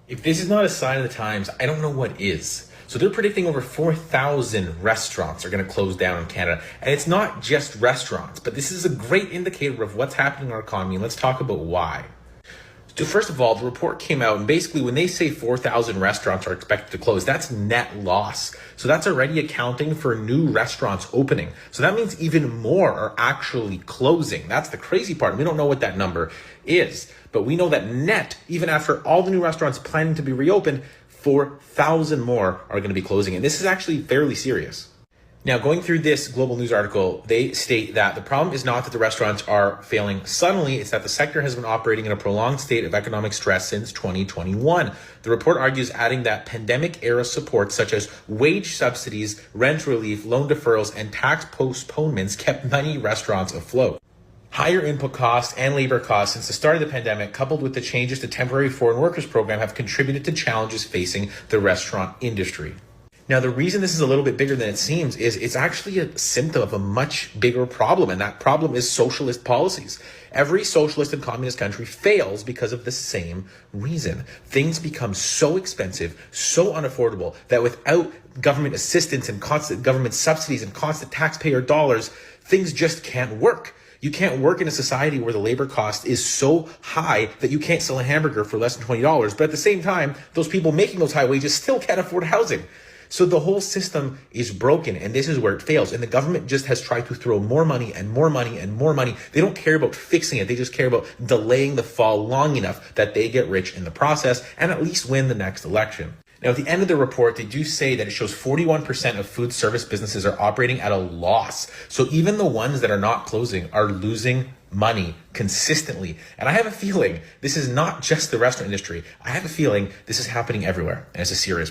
If this is not a sign of the times, I don't know what is. So they're predicting over 4,000 restaurants are going to close down in Canada. And it's not just restaurants, but this is a great indicator of what's happening in our economy. And let's talk about why. So first of all, the report came out, and basically when they say 4,000 restaurants are expected to close, that's net loss. So that's already accounting for new restaurants opening. So that means even more are actually closing. That's the crazy part. We don't know what that number is, but we know that net, even after all the new restaurants planning to be reopened, 4,000 more are going to be closing. And this is actually fairly serious. Now, going through this Global News article, they state that the problem is not that the restaurants are failing suddenly, it's that the sector has been operating in a prolonged state of economic stress since 2021. The report argues adding that pandemic-era support such as wage subsidies, rent relief, loan deferrals, and tax postponements kept many restaurants afloat. Higher input costs and labor costs since the start of the pandemic, coupled with the changes to temporary foreign workers program, have contributed to challenges facing the restaurant industry. Now, the reason this is a little bit bigger than it seems is it's actually a symptom of a much bigger problem, and that problem is socialist policies. Every socialist and communist country fails because of the same reason. Things become so expensive, so unaffordable, that without government assistance and constant government subsidies and constant taxpayer dollars, things just can't work. You can't work in a society where the labor cost is so high that you can't sell a hamburger for less than $20. But at the same time, those people making those high wages still can't afford housing. So the whole system is broken, and this is where it fails. And the government just has tried to throw more money and more money and more money. They don't care about fixing it. They just care about delaying the fall long enough that they get rich in the process and at least win the next election. Now, at the end of the report, they do say that it shows 41% of food service businesses are operating at a loss. So even the ones that are not closing are losing money consistently. And I have a feeling this is not just the restaurant industry. I have a feeling this is happening everywhere, and it's a serious